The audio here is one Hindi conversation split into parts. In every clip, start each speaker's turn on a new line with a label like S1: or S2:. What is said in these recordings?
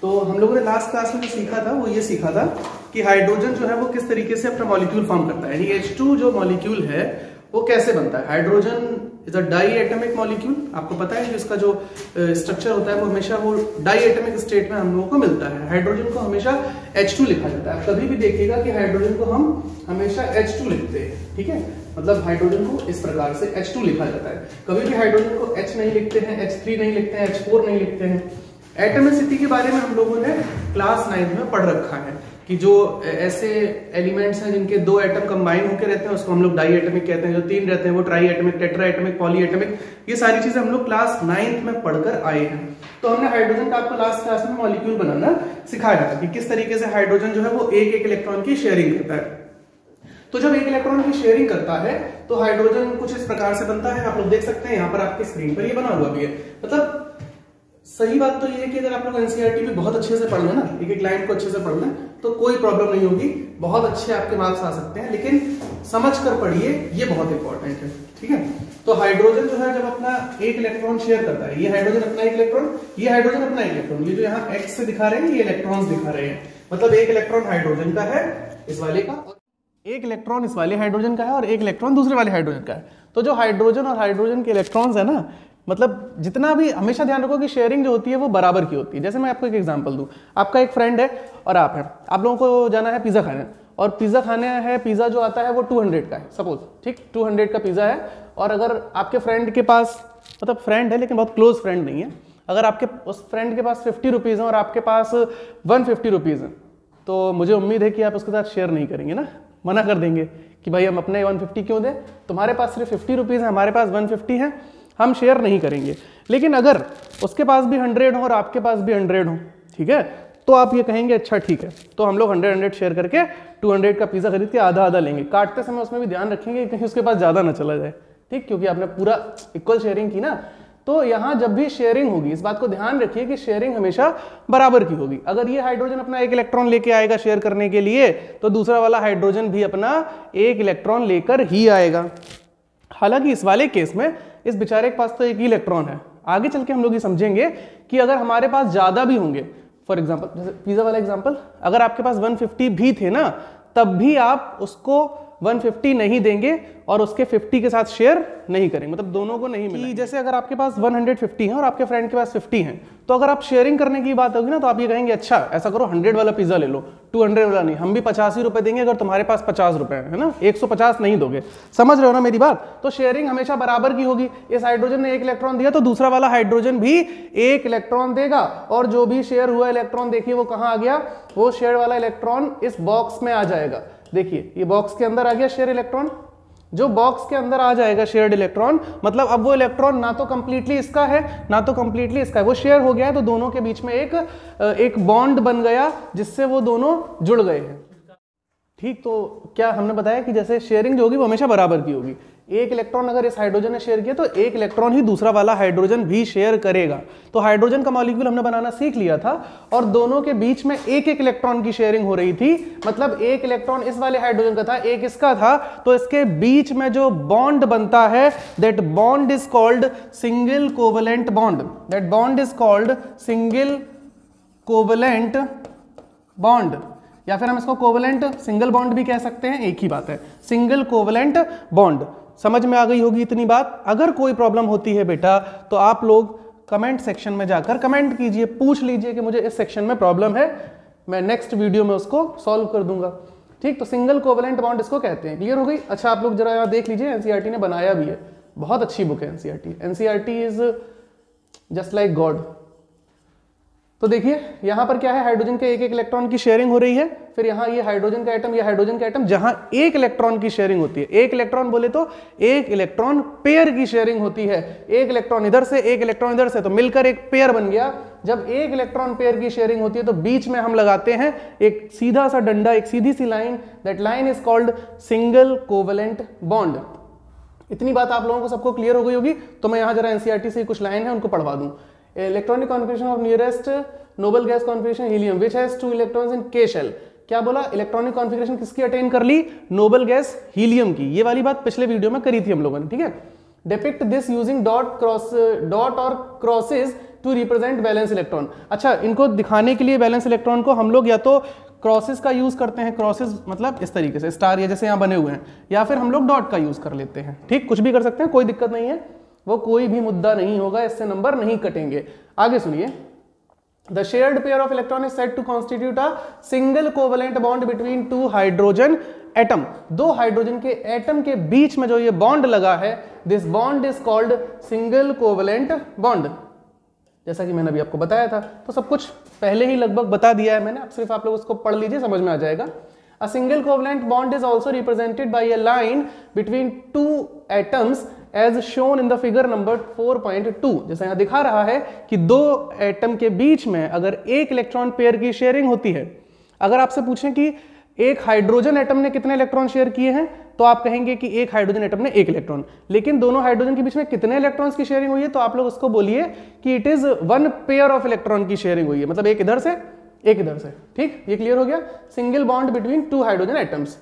S1: तो हम लोगों ने लास्ट क्लास में जो सीखा था वो ये सीखा था कि हाइड्रोजन जो है वो किस तरीके से अपना मॉलिक्यूल फॉर्म करता है, यानी H2 जो मॉलिक्यूल है वो कैसे बनता है। Hydrogen is a diatomic molecule, आपको पता है कि इसका जो स्ट्रक्चर होता है वो हमेशा वो डाई एटमिक स्टेट में हम लोगों को मिलता है। हाइड्रोजन को हमेशा H2 लिखा जाता है। कभी भी देखिएगा कि हाइड्रोजन को हम हमेशा H2 लिखते हैं, ठीक है, मतलब हाइड्रोजन को इस प्रकार से H2 लिखा जाता है। कभी भी हाइड्रोजन को H नहीं लिखते हैं, H3 नहीं लिखते हैं, H4 नहीं लिखते हैं। एटमिसिटी के बारे में हम लोगों ने क्लास 9 में पढ़ रखा है कि जो ऐसे एलिमेंट्स हैं जिनके दो एटम कंबाइन होकर रहते हैं उसको हम लोग डाई एटमिक कहते हैं, जो तीन रहते हैं वो try atomic, tetra atomic, poly atomic. ये सारी चीजें हम लोग क्लास 9 में पढ़कर आए हैं। तो हमने हाइड्रोजन का आपको लास्ट क्लास में मॉलिक्यूल बनाना सिखाया था कि किस तरीके से हाइड्रोजन जो है वो एक एक इलेक्ट्रॉन की शेयरिंग करता है। तो जब एक इलेक्ट्रॉन की शेयरिंग करता है तो हाइड्रोजन कुछ इस प्रकार से बनता है। आप लोग देख सकते हैं यहाँ पर आपकी स्क्रीन पर ये बना हुआ भी है। मतलब सही बात तो ये है कि अगर आप लोग एनसीईआरटी भी बहुत अच्छे से पढ़ लें ना, एक एक लाइन को अच्छे से पढ़ लें तो कोई प्रॉब्लम नहीं होगी, बहुत अच्छे आपके मार्क्स आ सकते हैं। लेकिन समझ कर पढ़िए, ये बहुत इंपॉर्टेंट है, ठीक है। तो हाइड्रोजन जो है जब अपना एक इलेक्ट्रॉन शेयर करता है, ये हाइड्रोजन अपना एक इलेक्ट्रॉन, ये हाइड्रोजन अपना एक इलेक्ट्रॉन, ये जो यहाँ एक्स से दिखा रहे हैं ये इलेक्ट्रॉन्स दिखा रहे हैं, मतलब एक इलेक्ट्रॉन हाइड्रोजन का है इस वाले का, एक इलेक्ट्रॉन इस वाले हाइड्रोजन का है और एक इलेक्ट्रॉन दूसरे वाले हाइड्रोजन का है। तो जो हाइड्रोजन और हाइड्रोजन के इलेक्ट्रॉन्स है ना, मतलब जितना भी हमेशा ध्यान रखो कि शेयरिंग जो होती है वो बराबर की होती है। जैसे मैं आपको एक एग्जांपल दूं, आपका एक फ्रेंड है और आप हैं, आप लोगों को जाना है पिज़्ज़ा खाने, और पिज़्ज़ा खाने है, पिज़्ज़ा जो आता है वो 200 का है सपोज, ठीक, 200 का पिज़्ज़ा है। और अगर आपके फ्रेंड के पास, मतलब फ्रेंड है लेकिन बहुत क्लोज फ्रेंड नहीं है, अगर आपके उस फ्रेंड के पास 50 रुपीज़ हैं और आपके पास 150 रुपीज़ हैं, तो मुझे उम्मीद है कि आप उसके साथ शेयर नहीं करेंगे ना, मना कर देंगे कि भाई हम अपने 150 क्यों दें, तुम्हारे पास सिर्फ 50 रुपीज़ है, हमारे पास 150 है, हम शेयर नहीं करेंगे। लेकिन अगर उसके पास भी 100 हो और आपके पास भी 100 हो, ठीक है, तो आप ये कहेंगे अच्छा ठीक है, तो हम लोग 100 शेयर करके 200 का पिज़्ज़ा खरीद के आधा आधा लेंगे। काटते समय उसमें भी ध्यान रखेंगे कहीं उसके पास ज़्यादा ना चला जाए, ठीक, क्योंकि आपने पूरा इक्वल शेयरिंग की ना। तो यहाँ जब भी शेयरिंग होगी इस बात को ध्यान रखिए कि शेयरिंग हमेशा बराबर की होगी। अगर ये हाइड्रोजन अपना एक इलेक्ट्रॉन लेके आएगा शेयर करने के लिए, तो दूसरा वाला हाइड्रोजन भी अपना एक इलेक्ट्रॉन लेकर ही आएगा। हालांकि इस वाले केस में इस बेचारे के पास तो एक ही इलेक्ट्रॉन है। आगे चल के हम लोग ये समझेंगे कि अगर हमारे पास ज्यादा भी होंगे, फॉर एग्जांपल जैसे पिज़्ज़ा वाला एग्जांपल, अगर आपके पास 150 भी थे ना, तब भी आप उसको 150 नहीं देंगे और उसके 50 के साथ शेयर नहीं करेंगे, मतलब दोनों को नहीं मिलेगा। जैसे अगर आपके पास 150 है और आपके फ्रेंड के पास 50 है, तो अगर आप शेयरिंग करने की बात होगी ना, तो आप ये कहेंगे अच्छा ऐसा करो 100 वाला पिज़्ज़ा ले लो, 200 वाला नहीं, हम भी 85 रुपए देंगे अगर तुम्हारे पास 50 रुपए है ना, 150 नहीं दोगे। समझ रहे हो ना मेरी बात? तो शेयरिंग हमेशा बराबर की होगी। इस हाइड्रोजन ने एक इलेक्ट्रॉन दिया तो दूसरा वाला हाइड्रोजन भी एक इलेक्ट्रॉन देगा, और जो भी शेयर हुआ इलेक्ट्रॉन देखिए वो कहाँ आ गया, वो शेयर वाला इलेक्ट्रॉन इस बॉक्स में आ जाएगा। देखिए ये बॉक्स के अंदर आ गया शेयर इलेक्ट्रॉन, जो बॉक्स के अंदर आ जाएगा शेयर्ड इलेक्ट्रॉन, मतलब अब वो इलेक्ट्रॉन ना तो कंप्लीटली इसका है ना तो कंप्लीटली इसका है, वो शेयर हो गया है, तो दोनों के बीच में एक बॉन्ड बन गया जिससे वो दोनों जुड़ गए हैं, ठीक। तो क्या हमने बताया कि जैसे शेयरिंग जो होगी वो हमेशा बराबर की होगी। एक इलेक्ट्रॉन अगर इस हाइड्रोजन ने शेयर किया तो एक इलेक्ट्रॉन ही दूसरा वाला हाइड्रोजन भी शेयर करेगा। तो हाइड्रोजन का मॉलिक्यूल हमने बनाना सीख लिया था, और दोनों के बीच में एक एक इलेक्ट्रॉन की शेयरिंग हो रही थी, मतलब एक इलेक्ट्रॉन इस वाले हाइड्रोजन का था, एक इसका था, तो इसके बीच में जो बॉन्ड बनता है, that bond is called single covalent bond, that bond is called single covalent bond, या फिर हम इसको कोवलेंट सिंगल बॉन्ड भी कह सकते हैं, एक ही बात है, सिंगल कोवलेंट बॉन्ड। समझ में आ गई होगी इतनी बात। अगर कोई प्रॉब्लम होती है बेटा तो आप लोग कमेंट सेक्शन में जाकर कमेंट कीजिए, पूछ लीजिए कि मुझे इस सेक्शन में प्रॉब्लम है, मैं नेक्स्ट वीडियो में उसको सॉल्व कर दूंगा, ठीक। तो सिंगल कोवलेंट बॉन्ड इसको कहते हैं। क्लियर हो गई? अच्छा आप लोग जरा यहाँ देख लीजिए, एनसीईआरटी ने बनाया भी है, बहुत अच्छी बुक है NCERT. NCERT is just like God. तो देखिए यहां पर क्या है, हाइड्रोजन के एक एक इलेक्ट्रॉन की शेयरिंग हो रही है, फिर यहाँ ये हाइड्रोजन का एटम, ये हाइड्रोजन का एटम, जहां एक इलेक्ट्रॉन की शेयरिंग होती है, एक इलेक्ट्रॉन बोले तो एक इलेक्ट्रॉन पेयर की शेयरिंग होती है, एक इलेक्ट्रॉन इधर से एक इलेक्ट्रॉन इधर से, तो मिलकर एक पेयर बन गया। जब एक इलेक्ट्रॉन पेयर की शेयरिंग होती है तो बीच में हम लगाते हैं एक सीधा सा डंडा, एक सीधी सी line, that line is called single covalent bond. इतनी बात आप लोगों को सबको क्लियर हो गई होगी। तो मैं यहाँ जरा एनसीईआरटी से कुछ लाइन है उनको पढ़वा दूं। Electronic configuration of nearest noble gas configuration helium which has 2 electrons in K shell. क्या बोला? इलेक्ट्रॉनिक कॉन्फिगरेशन किसकी अटेन कर ली? नोबल गैस हीलियम की। ये वाली बात पिछले वीडियो में करी थी हम लोगों ने, ठीक है। डिपिक्ट दिस यूजिंग डॉट और crosses to represent valence electron. अच्छा, इनको दिखाने के लिए वैलेंस इलेक्ट्रॉन को हम लोग या तो क्रॉसेस का यूज करते हैं, क्रॉसेस मतलब इस तरीके से स्टार या जैसे यहाँ बने हुए हैं, या फिर हम लोग डॉट का यूज कर लेते हैं। ठीक, कुछ भी कर सकते हैं, कोई दिक्कत नहीं है, वो कोई भी मुद्दा नहीं होगा, इससे नंबर नहीं कटेंगे। आगे सुनिए, The shared pair of electron is said to constitute a single covalent bond between two hydrogen atom। दो हाइड्रोजन के एटम के बीच में जो ये बॉन्ड लगा है, this bond is called single covalent bond। जैसा कि मैंने अभी आपको बताया था, तो सब कुछ पहले ही लगभग बता दिया है मैंने, अब सिर्फ आप लोग उसको पढ़ लीजिए, समझ में आ जाएगा। A single covalent bond is also represented by a line between two atoms as shown in the figure number 4.2। जैसा यहाँ दिखा रहा है कि दो एटम के बीच में अगर एक इलेक्ट्रॉन पेयर की शेयरिंग होती है, अगर आपसे पूछें कि एक हाइड्रोजन एटम ने कितने इलेक्ट्रॉन शेयर किए हैं, तो आप कहेंगे कि एक हाइड्रोजन एटम ने एक इलेक्ट्रॉन, लेकिन दोनों हाइड्रोजन के बीच में कितने इलेक्ट्रॉन्स की शेयरिंग हुई है, तो आप लोग उसको बोलिए कि it is one pair of electron की शेयरिंग हुई है, मतलब एक इधर से एक इधर से। ठीक, ये क्लियर हो गया, single bond between two hydrogen atoms.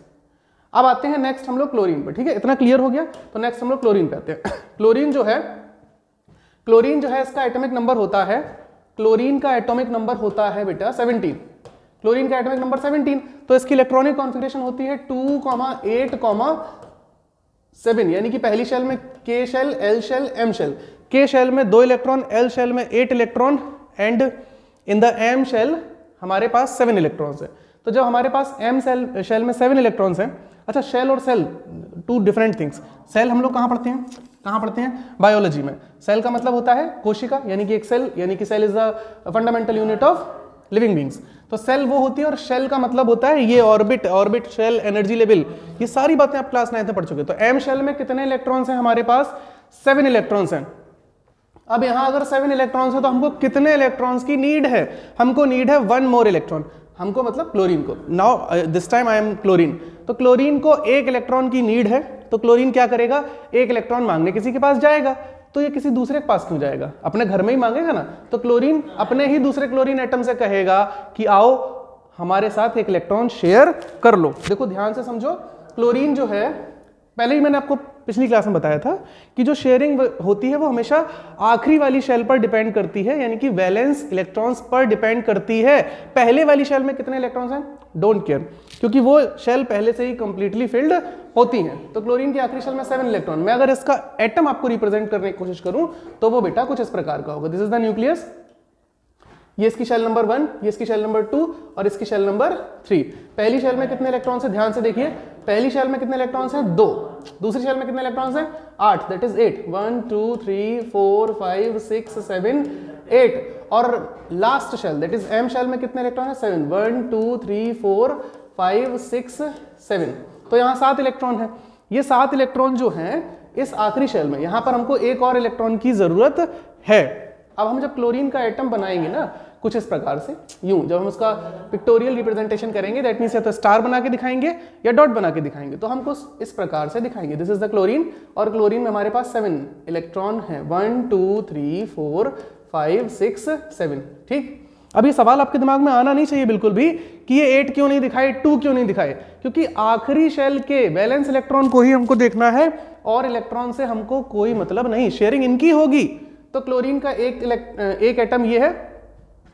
S1: अब आते हैं नेक्स्ट हम लोग क्लोरीन पर। ठीक है, इतना क्लियर हो गया, तो नेक्स्ट हम लोग क्लोरीन पे आते हैं। क्लोरीन जो है इसका एटॉमिक नंबर होता है, क्लोरीन का एटॉमिक नंबर होता है बेटा 17। क्लोरीन का एटॉमिक नंबर 17, तो इसकी इलेक्ट्रॉनिक कॉन्फ़िगरेशन होती है 2,8,7, यानी कि पहली शेल में K shell, L shell, M shell. K shell में 2 इलेक्ट्रॉन, L शेल में 8 electron, and in the M shell हमारे पास 7 इलेक्ट्रॉन्स है। तो जब हमारे पास M शेल में 7 इलेक्ट्रॉन्स हैं, अच्छा शेल और cell two different things. Cell हम लोग कहाँ पढ़ते हैं, बायोलॉजी में। सेल का मतलब होता है कोशिका, यानी कि एक सेल, यानी कि cell is the fundamental unit of living beings. तो सेल वो होती है, और शेल का मतलब होता है ये ऑर्बिट, शेल, एनर्जी लेवल, ये सारी बातें आप क्लास 9 में पढ़ चुके। तो M शेल में कितने इलेक्ट्रॉन्स हैं हमारे पास, 7 इलेक्ट्रॉन्स हैं। अब यहां अगर 7 इलेक्ट्रॉन्स है तो हमको कितने इलेक्ट्रॉन्स की नीड है, हमको नीड है 1 मोर इलेक्ट्रॉन, हमको मतलब क्लोरीन को। Now this time I am chlorine, तो क्लोरीन को 1 इलेक्ट्रॉन की नीड है, तो क्लोरीन क्या करेगा, 1 इलेक्ट्रॉन मांगने किसी के पास जाएगा, तो ये किसी दूसरे के पास क्यों जाएगा, अपने घर में ही मांगेगा ना। तो क्लोरीन अपने ही दूसरे क्लोरीन एटम से कहेगा कि आओ हमारे साथ 1 इलेक्ट्रॉन शेयर कर लो। देखो ध्यान से समझो, क्लोरीन जो है, पहले ही मैंने आपको पिछली क्लास में बताया था कि जो शेयरिंग होती है वो हमेशा आखिरी वाली शेल पर डिपेंड करती है, यानी कि वैलेंस इलेक्ट्रॉन्स पर डिपेंड करती है। पहले वाली शेल में कितने इलेक्ट्रॉन्स हैं, डोंट केयर, क्योंकि वो शेल पहले से ही कंप्लीटली फिल्ड होती हैं। तो क्लोरीन की आखिरी शेल में 7 इलेक्ट्रॉन। मैं अगर इसका एटम आपको रिप्रेजेंट करने की कोशिश करूं तो वो बेटा कुछ इस प्रकार का होगा। दिस इज द न्यूक्लियस, ये इसकी शेल नंबर 1, ये इसकी शेल नंबर 2 और इसकी शेल नंबर 3। पहली शेल में कितने इलेक्ट्रॉन्स हैं, ध्यान से देखिए, पहली शेल में कितने इलेक्ट्रॉन्स हैं, 2। दूसरी शेल में कितने इलेक्ट्रॉन्स हैं, 8, दैट इज 8, 1 2 3 4 5 6 7 8। और last shell that is M shell में कितने इलेक्ट्रॉन है, 7, 1 2 3 4 5 6 7। तो यहाँ 7 इलेक्ट्रॉन है। ये 7 इलेक्ट्रॉन जो हैं इस आखिरी शेल में, यहाँ पर हमको 1 और इलेक्ट्रॉन की जरूरत है। अब हम जब क्लोरीन का एटम बनाएंगे ना कुछ इस प्रकार से, यूं जब हम उसका पिक्टोरियल रिप्रेजेंटेशन करेंगे, दैट मींस या तो स्टार बना के दिखाएंगे या डॉट बना के दिखाएंगे, तो हमको इस प्रकार से दिखाएंगे। दिस इज द क्लोरीन, और क्लोरीन में हमारे पास 7 इलेक्ट्रॉन है, 1 2 3 4 5 6 7। ठीक, अब ये सवाल आपके दिमाग में आना नहीं चाहिए बिल्कुल भी कि ये 8 क्यों नहीं दिखाए, 2 क्यों नहीं दिखाए, क्योंकि आखिरी शेल के वैलेंस इलेक्ट्रॉन को ही हमको देखना है और इलेक्ट्रॉन से हमको कोई मतलब नहीं, शेयरिंग इनकी होगी। तो क्लोरीन का एक एटम ये है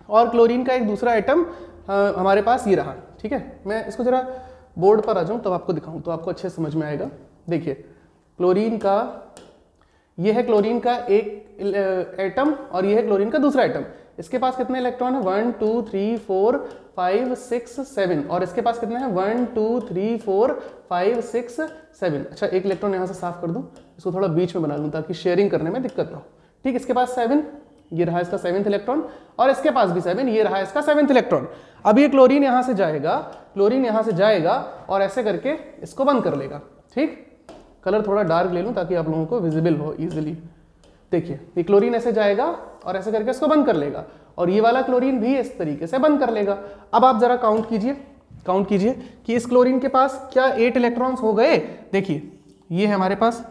S1: और क्लोरीन का एक दूसरा एटम हमारे पास ये रहा। ठीक है, मैं इसको जरा बोर्ड पर आ जाऊं तब आपको दिखाऊं तो आपको अच्छे समझ में आएगा। देखिए क्लोरीन का ये है, क्लोरीन का एक एटम और ये है क्लोरीन का दूसरा एटम। इसके पास कितने इलेक्ट्रॉन है, 1 2 3 4 5 6 7, और इसके पास कितने हैं, 1 2 3 4 5 6 7। अच्छा, एक इलेक्ट्रॉन यहाँ से साफ कर दूं, इसको थोड़ा बीच में बना लूं ताकि शेयरिंग करने में दिक्कत ना हो। ठीक, इसके पास 7, ये रहा इसका 7th इलेक्ट्रॉन, और इसके पास भी 7, ये रहा इसका 7th इलेक्ट्रॉन। अब ये क्लोरीन यहाँ से जाएगा, क्लोरीन यहाँ से जाएगा और ऐसे करके इसको बंद कर लेगा। ठीक, कलर थोड़ा डार्क ले लूं ताकि आप लोगों को विजिबल हो इजीली। देखिए ये क्लोरीन ऐसे जाएगा और ऐसे करके इसको बंद कर लेगा, और ये वाला क्लोरीन भी इस तरीके से बंद कर लेगा। अब आप जरा काउंट कीजिए कि इस क्लोरीन के पास क्या 8 इलेक्ट्रॉन्स हो गए। देखिए ये है हमारे पास,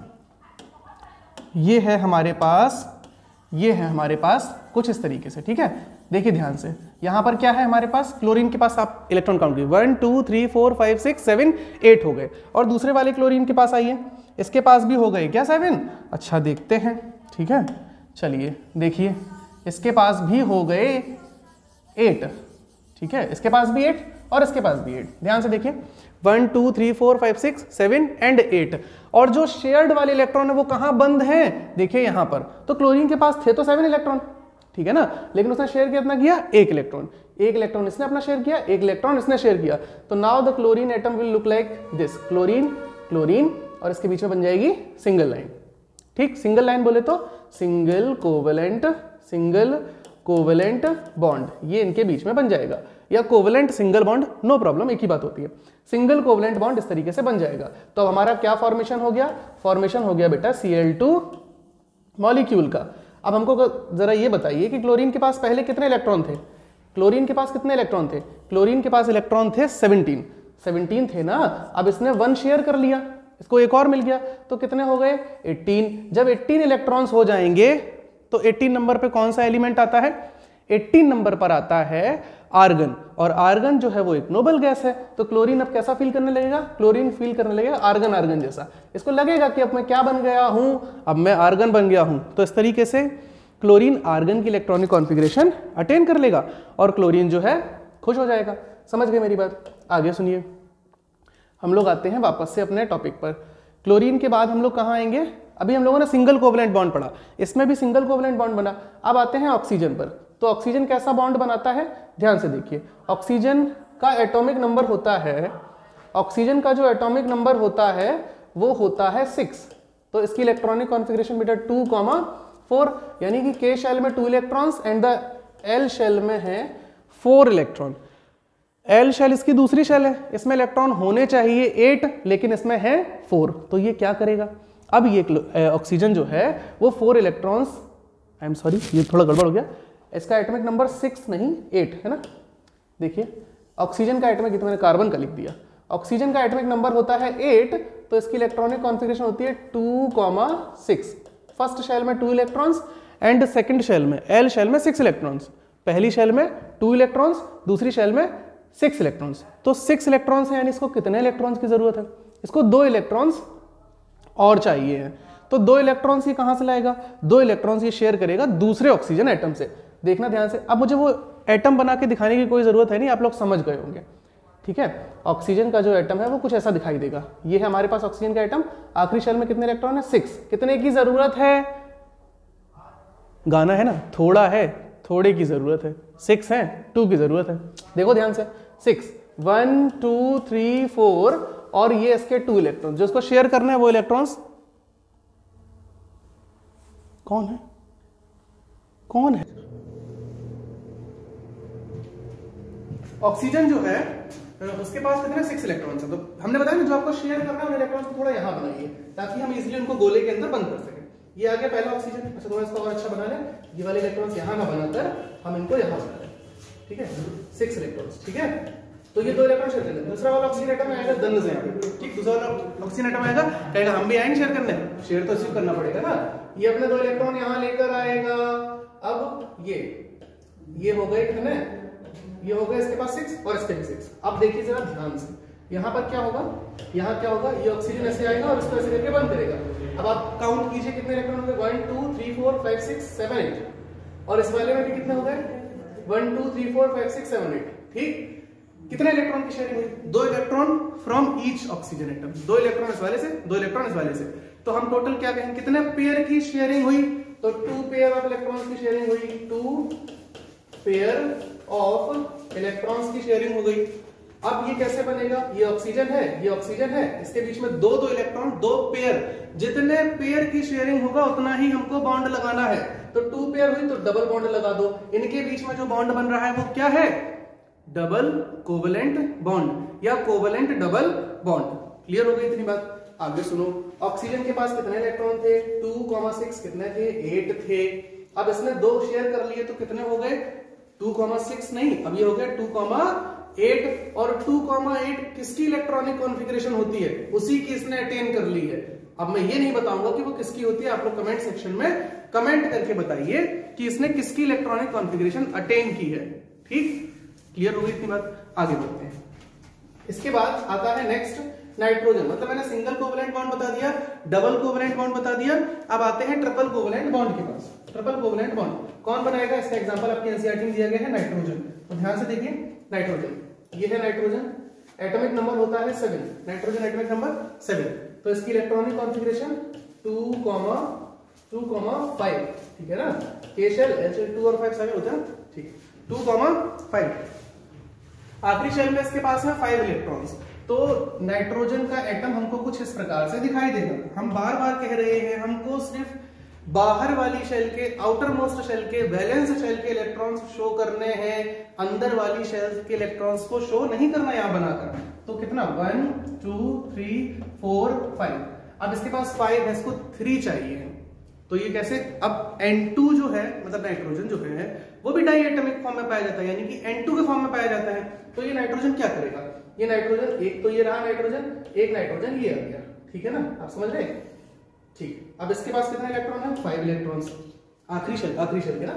S1: ये है हमारे पास कुछ इस तरीके से। ठीक है, देखिए ध्यान से, यहां पर क्या है हमारे पास, क्लोरीन के पास आप इलेक्ट्रॉन काउंट कीजिए, 1 2 3 4 5 6 7 8 हो गए। और दूसरे वाले क्लोरीन के पास आइए, इसके पास भी हो गए क्या 7? अच्छा देखते हैं, ठीक है, चलिए देखिए, इसके पास भी हो गए 8, ठीक है, इसके पास भी 8 और इसके पास भी 8। ध्यान से देखिए, 1 2 3 4 5 6 7 एंड 8। और जो शेयर्ड वाले इलेक्ट्रॉन है वो कहां बंद है, देखिए यहां पर। तो क्लोरीन के पास थे तो 7 इलेक्ट्रॉन, ठीक है ना, लेकिन उसने शेयर कितना किया, 1 इलेक्ट्रॉन। 1 इलेक्ट्रॉन इसने अपना शेयर किया, 1 इलेक्ट्रॉन इसने शेयर किया। तो now the chlorine atom will look like this, chlorine chlorine, और इसके बीच में बन जाएगी सिंगल लाइन। ठीक, सिंगल लाइन बोले तो सिंगल कोवेलेंट बॉन्ड, ये इनके बीच में बन जाएगा, या covalent single bond, no problem, एक ही बात होती है। सिंगल कोवेलेंट बॉन्ड इस तरीके से बन जाएगा। तो अब हमारा क्या फॉर्मेशन हो गया, फॉर्मेशन हो गया बेटा Cl2 मॉलिक्यूल का। अब हमको जरा ये बताइए कि क्लोरीन के पास पहले कितने इलेक्ट्रॉन थे, क्लोरीन के पास कितने इलेक्ट्रॉन थे, क्लोरीन के पास इलेक्ट्रॉन थे 17 थे ना। अब इसने 1 शेयर कर लिया, इसको एक और मिल गया, तो कितने हो गए 18। जब 18 इलेक्ट्रॉन्स हो जाएंगे तो 18 नंबर पे कौन सा एलिमेंट आता है, 18 नंबर पर आता है आर्गन, और आर्गन जो है वो एक नोबल गैस है। तो क्लोरीन अब कैसा फील करने लगेगा, क्लोरीन फील करने लगेगा आर्गन जैसा। इसको लगेगा कि अब मैं क्या बन गया हूं, अब मैं आर्गन बन गया हूं। तो इस तरीके से क्लोरीन आर्गन की इलेक्ट्रॉनिक कॉन्फ़िगरेशन अटेन कर लेगा और क्लोरीन जो है खुश हो जाएगा। समझ गए मेरी बात? आगे सुनिए, हम लोग आते हैं वापस से अपने टॉपिक पर। क्लोरीन के बाद हम लोग कहाँ आएंगे, अभी हम लोगों ने सिंगल कोवेलेंट बॉन्ड पढ़ा, इसमें भी सिंगल कोवेलेंट बॉन्ड बना। अब आते हैं ऑक्सीजन पर। तो ऑक्सीजन कैसा बॉन्ड बनाता है, ध्यान से देखिए, ऑक्सीजन का एटॉमिक नंबर होता है, ऑक्सीजन का जो एटॉमिक नंबर होता है वो होता है 6। तो इसकी इलेक्ट्रॉनिक कॉन्फ़िगरेशन बेटा 2,4, यानी कि K शेल में 2 electrons and the L shell में है 4 इलेक्ट्रॉन। L शेल इसकी दूसरी शेल है, इसमें इलेक्ट्रॉन होने चाहिए 8 लेकिन इसमें है 4। तो ये क्या करेगा, अब ये ऑक्सीजन जो है वो 4 इलेक्ट्रॉन्स, आई एम सॉरी ये थोड़ा गड़बड़ हो गया, इसका एटॉमिक नंबर 6 नहीं 8 है ना। देखिए ऑक्सीजन का एटॉमिक, मैंने कार्बन का लिख दिया, ऑक्सीजन का एटॉमिक नंबर होता है 8, तो इसकी इलेक्ट्रॉनिक कॉन्फ़िगरेशन होती है 2,6। फर्स्ट शेल में 2 इलेक्ट्रॉन्स एंड सेकंड शेल में L शेल में 6 इलेक्ट्रॉन्स। पहली शेल में 2 इलेक्ट्रॉन्स, दूसरी शेल में 6 इलेक्ट्रॉन्स। तो 6 इलेक्ट्रॉन्स है, यानी इसको कितने इलेक्ट्रॉन्स की जरूरत है, इसको 2 इलेक्ट्रॉन्स और चाहिए हैं। तो 2 इलेक्ट्रॉन्स ये कहां से लाएगा, 2 इलेक्ट्रॉन्स ये शेयर करेगा दूसरे ऑक्सीजन एटम से। देखना ध्यान से, अब मुझे वो एटम बना के दिखाने की कोई जरूरत है नहीं, आप लोग समझ गए होंगे, ठीक है। ऑक्सीजन का जो एटम है वो कुछ ऐसा दिखाई देगा। ये है हमारे पास ऑक्सीजन का एटम, आखिरी शेल में कितने इलेक्ट्रॉन है 6। कितने की जरूरत है, गाना है ना, थोड़ा है, थोड़े की जरूरत है, 6 है, 2 की जरूरत है। देखो ध्यान से, 6 1 2 3 4 और ये इसके 2 इलेक्ट्रॉन, जो इसको शेयर करना है वो इलेक्ट्रॉन्स कौन है, कौन है, ऑक्सीजन जो है उसके पास कितने 6 इलेक्ट्रॉन्स हैं। तो हमने बताया ना, जो आपको शेयर करना है उन इलेक्ट्रॉन्स को थोड़ा यहां बनाइए ताकि हम इजीली उनको गोले के अंदर बंद कर सकें। ये आ गया पहला ऑक्सीजन। अच्छा थोड़ा इसको और अच्छा बना लें, ये वाले इलेक्ट्रॉन्स यहां ना बनाकर हम इनको यहां बना लें, ठीक है, 6 इलेक्ट्रॉन्स, ठीक है। तो ये 2 इलेक्ट्रॉन शेयर करते हैं। दूसरा वाला ऑक्सीजन एटम आएगा दन से, ठीक, दूसरा वाला ऑक्सीजन एटम आएगा, कहेगा हम भी आएंगे शेयर करने, शेयर तो अचीव करना पड़ेगा ना। ये अपने 2 इलेक्ट्रॉन यहां लेकर आएगा। अब ये हो गए कितने, ये हो गए इसके पास 6 और इसके भी 6। अब देखिए जरा ध्यान से, यहाँ पर क्या होगा, यहाँ क्या होगा, ये ऑक्सीजन ऐसे आएगा और इसको ऐसे करके बंद करेगा। अब आप काउंट कीजिए कितने इलेक्ट्रॉन हो गए, 1 2 3 4 5 6 7 8 और इस वाले में भी कितने हो गए 1 2 3 4 5 6 7 8, ठीक। कितने इलेक्ट्रॉन की शेयरिंग हुई, 2 electron from each oxygen atom, 2 electron इस वाले से, 2 इलेक्ट्रॉन इस वाले से। तो हम टोटल क्या कहेंगे, कितने पेयर की शेयरिंग हुई, तो 2 पेयर ऑफ इलेक्ट्रॉन्स की शेयरिंग हुई, 2 पेयर ऑफ इलेक्ट्रॉन्स की शेयरिंग हो गई। अब ये कैसे बनेगा, ये ऑक्सीजन है, ये ऑक्सीजन है, इसके बीच में 2 इलेक्ट्रॉन, 2 पेयर, जितने पेयर की शेयरिंग होगा उतना ही हमको बॉन्ड लगाना है। तो 2 पेयर हुई तो डबल बॉन्ड लगा दो। इनके बीच में जो बॉन्ड बन रहा है वो क्या है, डबल कोवेलेंट बॉन्ड या कोवेलेंट डबल बॉन्ड। क्लियर हो गई इतनी बात? आगे सुनो, ऑक्सीजन के पास कितने इलेक्ट्रॉन थे, 2,6 कितने थे, 8 थे। अब इसने 2 शेयर कर लिए तो कितने हो गए, 2,6 नहीं, अब ये हो गया 2,8 और 2,8 किसकी इलेक्ट्रॉनिक कॉन्फ़िगरेशन होती है, उसी की इसने अटेन कर ली है। अब मैं ये नहीं बताऊंगा कि वो किसकी होती है, आप लोग कमेंट सेक्शन में कमेंट करके बताइए कि इसने किसकी इलेक्ट्रॉनिक कॉन्फ़िगरेशन अटेन की है। ठीक, क्लियर हो गई इतनी बात, आगे बढ़ते हैं। इसके बाद आता है नेक्स्ट नाइट्रोजन। मतलब मैंने सिंगल कोवलेंट बॉन्ड बता दिया, डबल कोवलेंट बॉन्ड बता दिया, अब आते हैं ट्रिपल कोवलेंट बॉन्ड के पास। ट्रिपल कोवलेंट बॉन्ड कौन बनाएगा, इसका एग्जांपल आपकी एनसीईआरटी में दिया गया है नाइट्रोजन। तो ध्यान से देखिए, नाइट्रोजन, ये है नाइट्रोजन, एटॉमिक नंबर होता है 7, नाइट्रोजन एटॉमिक नंबर 7। तो इसकी इलेक्ट्रॉनिक कॉन्फ़िगरेशन 2,5, ठीक है ना। K शेल, H शेल 2 और 5 सारे होते हैं, ठीक, 2,5। आखिरी शेल में इसके पास है 5 इलेक्ट्रॉन्स। तो नाइट्रोजन का एटम हमको कुछ इस प्रकार से दिखाई देगा। हम बार बार कह रहे हैं हमको सिर्फ बाहर वाली शेल के, आउटर मोस्ट शेल के, वैलेंस शेल के इलेक्ट्रॉन्स शो करने हैं, अंदर वाली शेल के इलेक्ट्रॉन्स को शो नहीं करना यहां बनाकर। तो कितना 1 2 3 4 5, अब इसके पास 5 है, इसको 3 चाहिए। तो ये कैसे, अब N2 जो है, मतलब नाइट्रोजन जो है वो भी डाई एटॉमिक फॉर्म में पाया जाता है, यानी कि N2 के फॉर्म में पाया जाता है। तो ये नाइट्रोजन क्या करेगा, ये नाइट्रोजन, एक तो ये रहा नाइट्रोजन, एक नाइट्रोजन ये आ गया, ठीक है ना, आप समझ रहे, ठीक। अब इसके पास कितने इलेक्ट्रॉन है, 5 इलेक्ट्रॉन्स, आखिरी शेल के ना।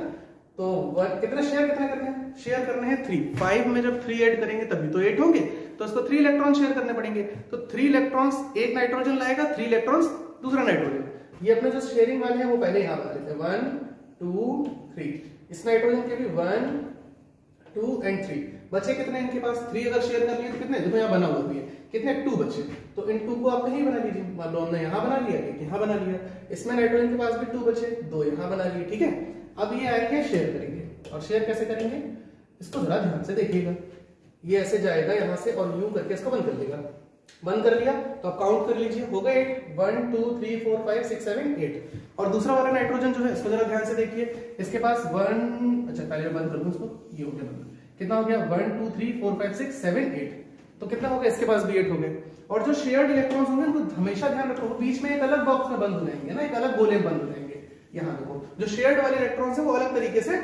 S1: तो कितने शेयर कितने करने हैं, शेयर करने हैं 3। 5 में जब 3 ऐड करेंगे तभी तो 8 होंगे, तो इसको 3 इलेक्ट्रॉन शेयर करने पड़ेंगे। तो 3 इलेक्ट्रॉन्स एक नाइट्रोजन लाएगा, 3 इलेक्ट्रॉन्स दूसरा नाइट्रोजन। ये अपने जो शेयरिंग वाले हैं वो पहले यहां बना लेते हैं, 1 2 3। इस नाइट्रोजन के भी 1 2 एंड 3 बचे कितने इनके पास, 3 अगर शेयर कर लिए तो कितने, देखो यहाँ बना हुआ भी है, कितने 2 बचे। तो इन 2 को आप कहीं बना लीजिए, मान लो हमने यहाँ बना लिया, एक यहाँ बना लिया, इसमें नाइट्रोजन के पास भी 2 बचे, 2 यहाँ बना लिए, ठीक है। अब ये आएंगे शेयर करेंगे, और शेयर कैसे करेंगे, इसको जरा ध्यान से देखिएगा। ये ऐसे जाएगा यहाँ से और यूं करके इसको बंद कर देगा, बंद कर लिया तो आप काउंट कर लीजिए, हो गए 8, 1 2 3 4 5 6 7 8। और दूसरा वाला नाइट्रोजन जो है इसको जरा ध्यान से देखिए, इसके पास 1, अच्छा पहले बंद कर दूं इसको, ये हो गया बंद, कितना हो गया 1 2 3 4 5 6 7 8। तो कितना हो गया, इसके पास भी 8 हो गए। और जो शेयर्ड इलेक्ट्रॉन्स होंगे उनको हमेशा ध्यान रखो, वो बीच में एक अलग बॉक्स में बंद हो जाएंगे ना, एक अलग गोले में बंद हो जाएंगे। यहाँ देखो जो शेयर्ड वाले इलेक्ट्रॉन्स है वो अलग तरीके से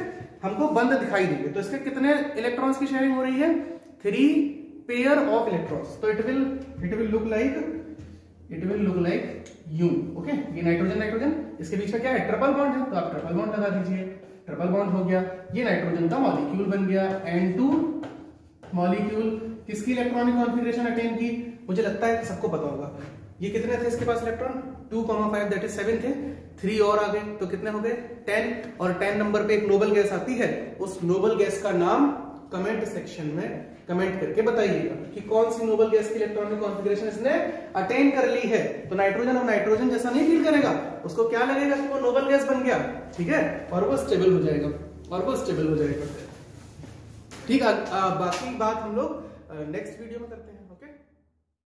S1: हमको बंद दिखाई देंगे। तो इसके कितने इलेक्ट्रॉन्स की शेयरिंग हो रही है, 3 पेयर ऑफ इलेक्ट्रॉन्स। तो it will look like you, okay. ये नाइट्रोजन, इसके बीच में क्या है, ट्रिपल बॉन्ड है, तो आप ट्रिपल बॉन्ड लगा दीजिए, ट्रिपल बॉन्ड हो गया, ये नाइट्रोजन का मॉलिक्यूल बन गया। N2 मॉलिक्यूल किसकी इलेक्ट्रॉनिक कॉन्फ़िगरेशन अटेन की, मुझे लगता है सबको पता होगा। ये कितने थे इसके पास इलेक्ट्रॉन, 2,5 दैट इज 7 थे, 3 और आ गए, तो कितने हो गए 10। और 10 नंबर पे एक नोबल गैस आती है, उस नोबल गैस का नाम कमेंट सेक्शन में कमेंट करके बताइएगा कि कौन सी नोबल गैस की इलेक्ट्रॉनिक कॉन्फ़िगरेशन इसने अटेन कर ली है। तो नाइट्रोजन और नाइट्रोजन जैसा नहीं फील करेगा, उसको क्या लगेगा कि वो नोबल गैस बन गया, ठीक है, और वो स्टेबल हो जाएगा, ठीक। बाकी बात हम लोग नेक्स्ट वीडियो में करते हैं।